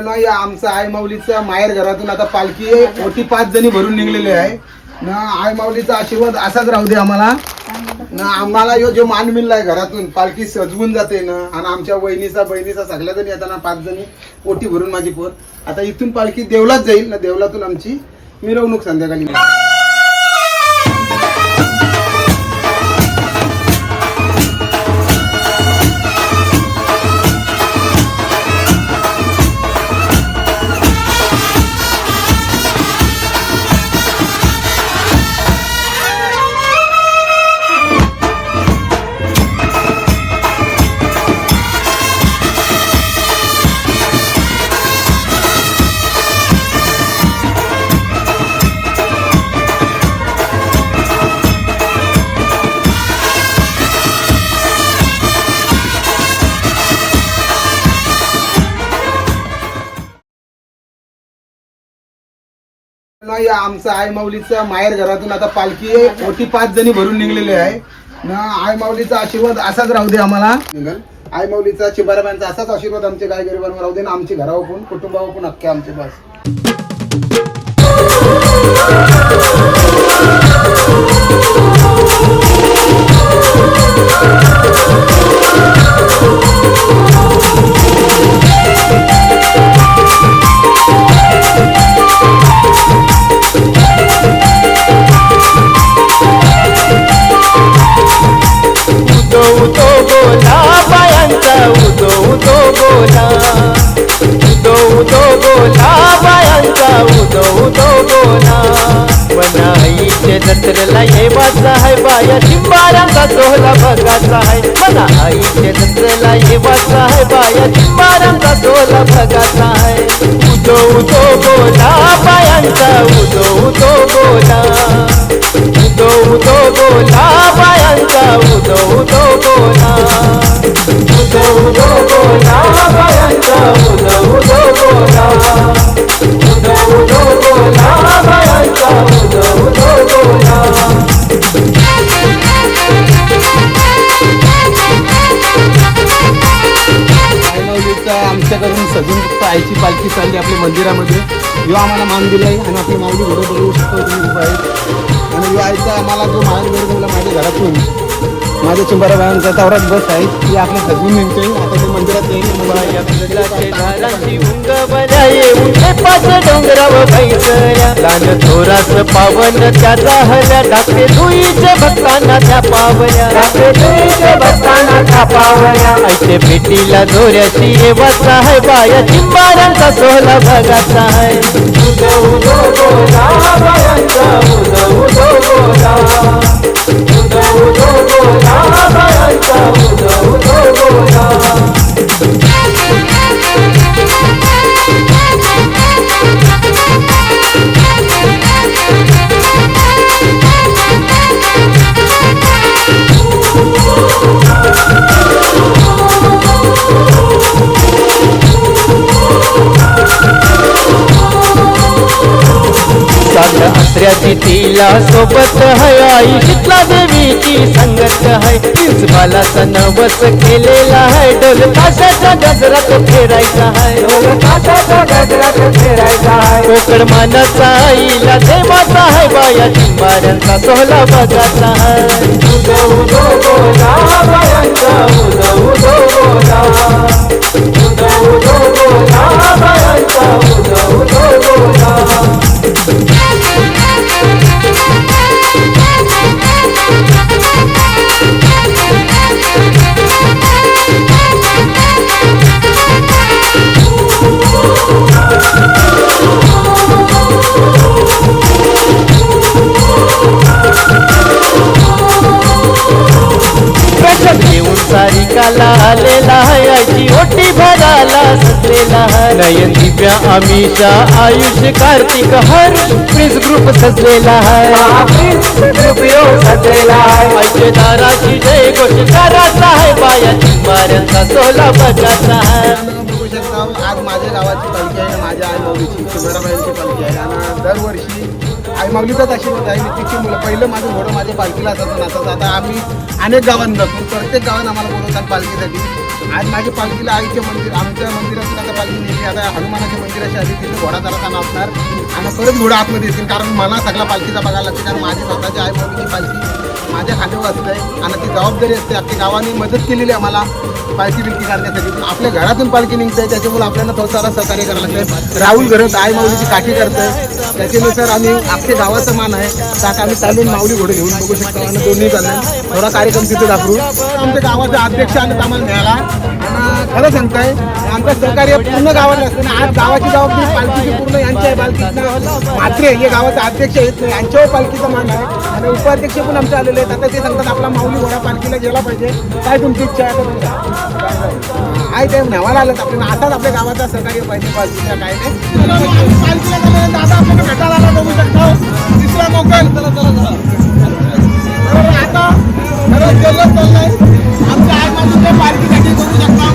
या आमचा आई माऊलीचा माहेर घरातून आता पालखी ओटी 5 जणी भरून निघलेली आहे ना. आई माऊलीचा आशीर्वाद असाच राहू दे आम्हाला ना. आम्हाला यो जो मान मिळलाय घरातून पालखी सजवून जाते ना. आणि आमच्या बहिणीचा सगळ्या जणी येताना 5 जणी ओटी भरून माझी पोर आता इथून पालखी देवलात जाईल ना. देवलातून आमची मिरवणूक संध्याकाळी. या आमचा आई माऊलीचा माहेर घरातून आता पालखी ओटी 5 जणी भरून निघलेली आहे ना. आई माऊलीचा आशीर्वाद असाच राहू दे आम्हाला. आई माऊलीचा चिबाराबाईंचा असाच आशीर्वाद आमच्या गाय गरिबांवर राहू दे ना. आमची घरावर पण कुटुंबावर पण अख्खे आमचे बस. जत्रेला येवाचा आहे बाया चिंबारांचा सोहळा बघायचा आहे. मला आईच्या जत्रेला येवाचा आहे बाया चिंबारांचा सोहळा बघायचा आहे. उदो उदो बोला बायांचा उदो उदो बोला. उदो उदो बोला बायांचा उदो उदो बोला. उदो उदो बोला बायांचा उदो उदो बोला. उदो उदो बोला बायांचा उदो उदो बोला. आमच्याकडून सजून आईची पालखी चालली आपल्या मंदिरामध्ये. यो आम्हाला मान दिलाय आणि आपली माऊली घोडं बघू शकतो तुम्ही उभा आहे. आणि यो आईचा आम्हाला जो माहेर घर दिला माझ्या घरातून माझ्या चिंबाराबाईंचा तवरात बस आहे ती आपल्या सजवून नेमते. आता ते मंदिरात जाईल. लहान थोरास पावन त्याचा हल्या ढाके धुईच्या भक्तांना त्या पावल्या. ढाके धुईच्या भक्तांना त्या पावल्या. ऐसे भेटीला जोऱ्याची येवाचा आहे बाया चिंबारांचा सोहळा बघायचा आहे. उदो उदो बोला बायांचा उदो उदो बोला. उदो उदो बोला बायांचा उदो उदो बोला. आत्र्याची तिला सोबत है आई शीतला देवीची संगत है. प्रिन्सिपालाचा नवस केलेला है डोल ताशाच्या गजरात फेरायचा है. डोल ताशाच्या गजरात फेरायचा है. कोकण मानाचा आईला देवाचा है बाया चिंबारांचा सोहळा बघायचा है. उदो उदो बोला बायांचा उदो उदो बोला. उदो उदो बोला बायांचा उदो उदो बोला. घेऊन सारिकाला आलेला है आईची ओटी भराला सजलेला है. नयन दिव्या अमिषा आयुष कार्तिक हर प्रिन्स ग्रुप सजलेला है. ग्रुप यो सजलेला है. आईचे दाराची जय घोष करायचा है बाया चिंबारांचा सोहळा बघायचा है. बघू शकता आज माझ्या गावाची पालखी आहे. माझ्या आई माऊलीची चिंबाराबाईंची पालखी आहे. आणि दरवर्षी आई माऊलीचाच आशीर्वाद आहे. तिची मुलं पहिलं माझं घोडं माझ्या पालखीला असायचं नाचायचं. आता आम्ही अनेक गावांना जातो. प्रत्येक गावात आम्हाला बोलवतात पालखीसाठी. आज माझ्या पालखीला आईच्या मंदिर आमच्या मंदिरातून आता पालखी नेली. आता हनुमानाच्या मंदिराच्या आधी तिथे घोडा जरासा नाचणार आणि परत घोडा आतमध्ये येतील. कारण मला सगळा पालखीचा बघायला लागते. कारण माझी स्वतःची आई माऊलीची पालखी माझ्या खांद्यावर असते आणि ती जबाबदारी असते. आपली गावाने मदत केलेली आहे आम्हाला पालखी बिलकी काढण्यासाठी. पण आपल्या घरातून पालखी निघते त्याच्यामुळे आपल्याला थोडं सारा सहकार्य करायला लागतं. राहुल घरात आई माऊलीची काठी करतंय त्याच्यानुसार आम्ही आपल्या गावाचा मान आहे त्यात आम्ही चालून माऊली घोडे घेऊन बघू शकतो आणि दोन्ही चालले थोडा कार्यक्रम तिथे दाखवू. आमच्या गावाचा अध्यक्ष आणि आम्हाला मिळाला आणि खरं सांगताय आमचं सहकार्य पूर्ण गावाला असतं ना. आज गावाची जबाबदारी पालखीची पूर्ण यांची आहे. पालखीचं मात्रे हे गावाचा अध्यक्ष आहेत यांच्यावर पालखीचा मान आहे आणि उपाध्यक्ष पण आमचे आलेले आहेत. आता ते सांगतात आपला माऊली घोडा पालखीला गेला पाहिजे. काय तुमची इच्छा आहे आहे ते न्यावाला आलं आपल्याला. असाच आपल्या गावाचा सहकार्य पाहिजे पालखीला काय नाही. पालखीला गेल्यानंतर आता आपल्याला भेटायला आला बघू शकतो तिसरा मोकल. आता खरंच जल्लोष चाललाय आमच्या आई माऊलीच्या पालखीसाठी बघू शकता.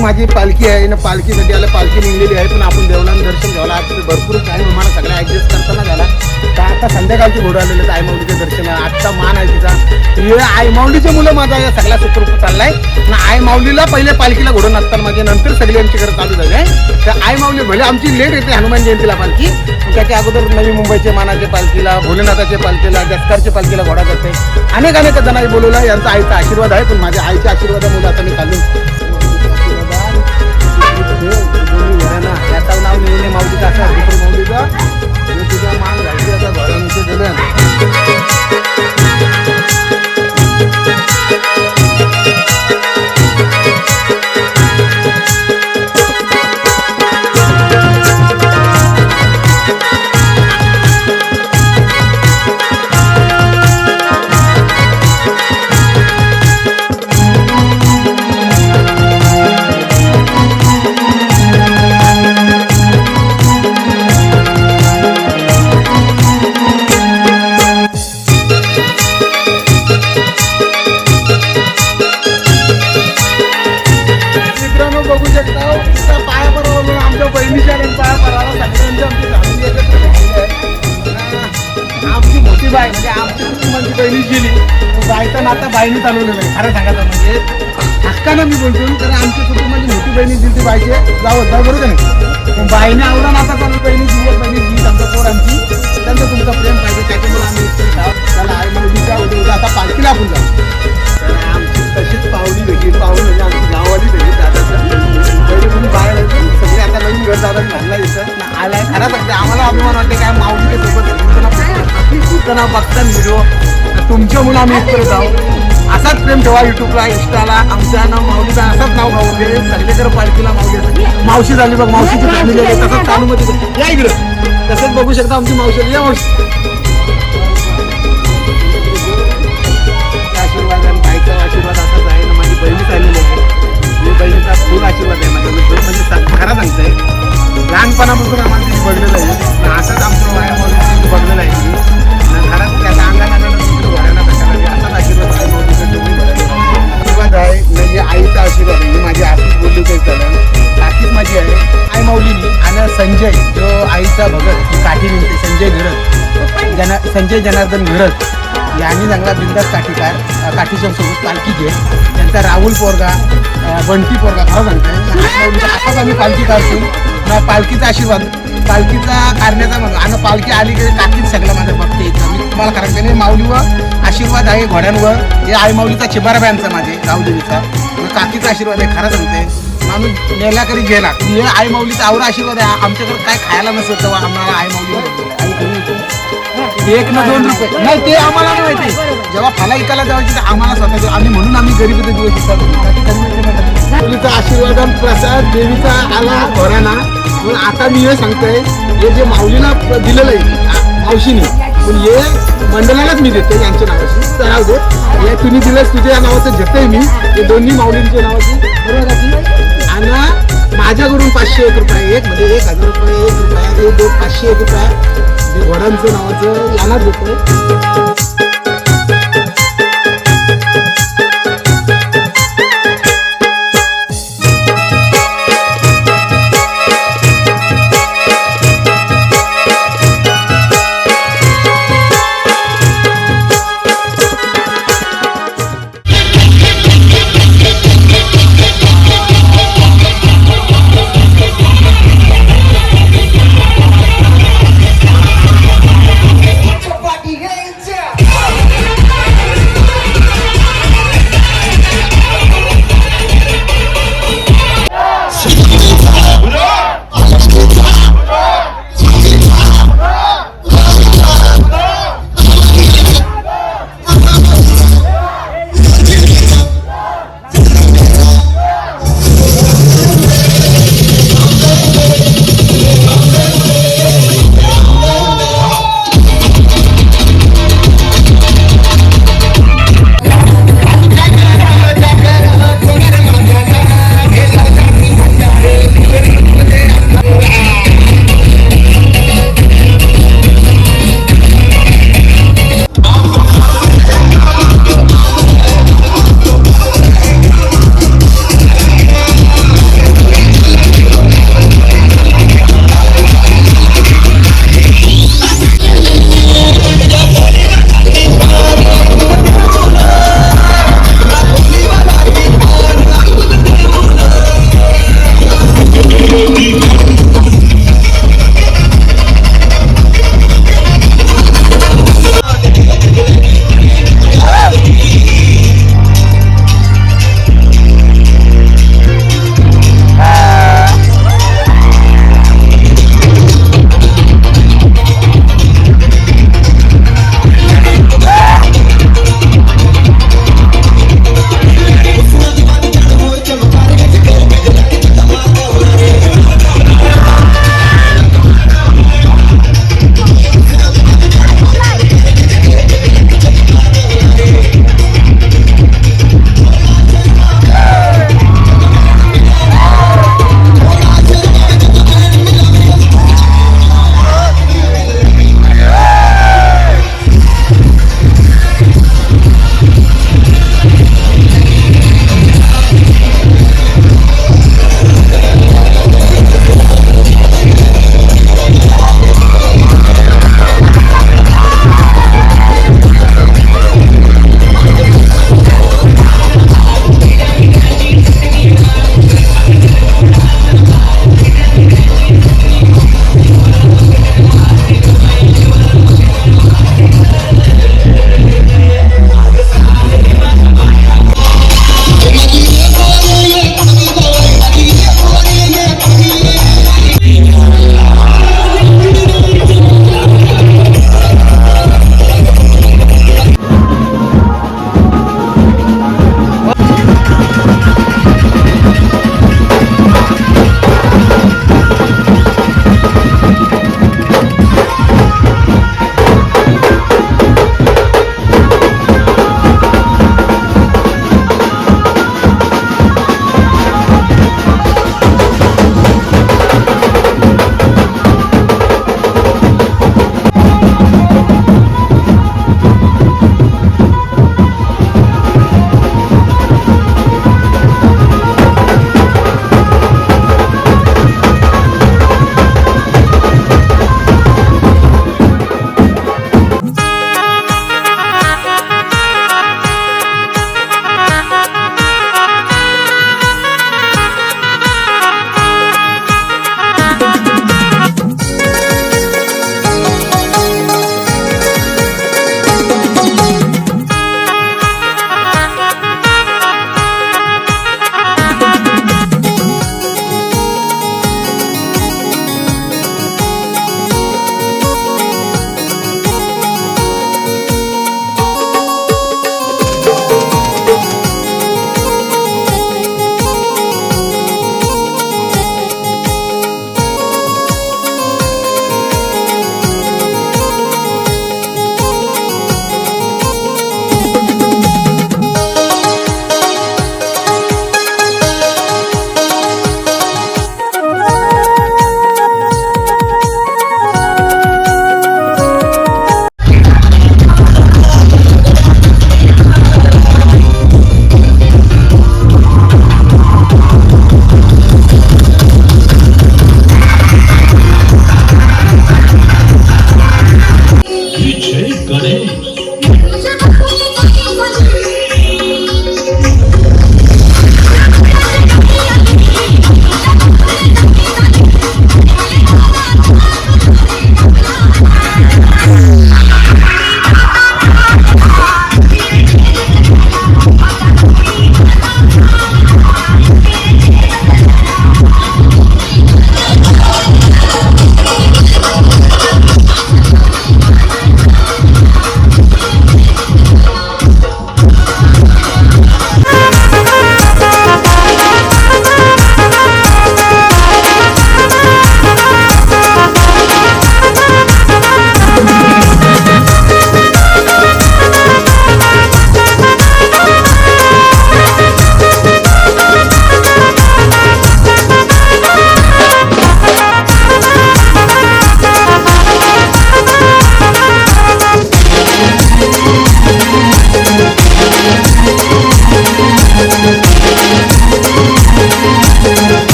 माझी पालखी आहे ना पालखीसाठी आलं पालखी निघलेली आहे पण आपण देवळानं दर्शन घ्यावं लागतं भरपूर टाईम मला सगळ्या ॲडजस्ट करताना झाला तर आता संध्याकाळची घोडं आलेले आहेत आईमाऊलीचे दर्शन आजचा मान आहे तिचा हे आईमाऊलीचे मुलं माझा या सगळ्या सुखरूप चाललाय ना आईमाऊलीला पहिले पालखीला घोडं नसतात माझे नंतर सगळी आमची घरं चालू झाली आहे तर आईमाऊली भले आमची लेट येते हनुमान जयंतीला पालखी त्याच्या अगोदर नवी मुंबईच्या मानाच्या पालखीला भोलेनाथाच्या पालखीला जसकारच्या पालखीला घोडा जाते अनेक जणांनी बोलवला यांचा आईचा आशीर्वाद आहे पण माझ्या आईच्या आशीर्वादामुळे आता मी चालू याचं नाव नेहमी माऊलीचं असं माऊलीचा तुझा मान घालते आता घरांचे दिलं बाय म्हणजे आमच्या कुटुंबाची बहिणी गेली बायचं नातं बाईने चालवलेलं आहे खरं सांगायचं म्हणजे हक्कानं मी बोलतो तर आमच्या कुटुंबाची मोठी बहिणी दिली ती बायचे जाऊ बरोबर नाही पण बाईने आवडा नाता चालू बहिणी दिली बहिणी दिली आमच्या पोर आमची त्यांचं तुमचं प्रेम पाहिजे त्याच्यामुळे आम्ही त्याला आई माऊलीच्या उद्या आता पालखीला आपण जाऊ तर आमची तशीच पाहुणी भेटली पाहुणी म्हणजे आमची गाववाली भेटली दादाच्या पहिले तुम्ही बाहेर येतो सगळे आता नवीन घर दादा घालला इथं आलाय खरं सांगते आम्हाला अभिमान वाटते काय माऊलीच्या सोबत नाव बघता व्हिडिओ तुमच्यामुळे आम्ही इथपर्यंत जाऊ असाच प्रेम ठेवा युट्यूबला इंस्टाला आमच्या नाव माऊलीचा असाच नाव गाव सगळेकर पालखीला माऊली मावशी झाली बघ मावशीची फॅमिली आहे तसंच चालू मध्ये या इकडं तसंच बघू शकता आमची मावशी या मावशी आशीर्वाद आणि बाईचा आशीर्वाद असाच आहे ना माझी बहिणी चाललेली आहे मी बहिणीचा फुल आशीर्वाद आहे माझ्या म्हणजे खरा सांगतोय लहानपणापासून आम्हाला तिथे बघलेलं आहे असाच आमचं माया माऊली बघलेलं आहे घरात त्याचा अंगाला घोड्यांना भेटायला असाच आशीर्वाद आहे म्हणजे आईचा आशीर्वाद आहे माझी आशीष बोलली काही झालं काकीच माझी आहे आई माऊलीनी आणि संजय जो आईचा भगत काठी निघते संजय घरत संजय जनार्दन घरत यांनी चांगला बिंदास काठीच्या सोबत पालखी घे त्यांचा राहुल पोरगा बंटी पोरगा खरं सांगतोय आताच आम्ही पालखी काढतो पालखीचा आशीर्वाद पालखीचा काढण्याचा म्हणून आणि पालखी आली की काकीच सगळं माझं बघते मी तुम्हाला कारण त्याने माऊलीवर आशीर्वाद आहे घोड्यांवर हे आई माऊलीचा चिबाराब्यांचा माझे गावदेवीचा काकीचा आशीर्वाद आहे खरं सांगते माणूस नेला करी गेला हे आई माऊलीचा आवडा आशीर्वाद आहे आमच्याकडे काय खायला नसतं तेव्हा आम्हाला आई माऊली एक ना 2 रुपये नाही ते आम्हाला नाही माहिती जेव्हा फला इकायला जायची तर आम्हाला स्वतः आम्ही म्हणून आम्ही गरीबीचे दिवस माऊलीचा आशीर्वाद आणि प्रसाद देवीचा आला घोड्याना म्हणून आता मी हे सांगतोय हे जे माऊलीला दिलेलं आहे मावशीने पण हे मंडळालाच मी देते यांच्या नावाची तर राहू दे हे तुम्ही दिलंस तुझ्या नावाचं घेतोय मी हे दोन्ही माऊलींच्या नावाची बरोबर आणि माझ्याकडून 501 रुपये एक म्हणजे 1000 रुपये 1 रुपया 501 रुपया घोड्यांचं नावाचं यालाच देतोय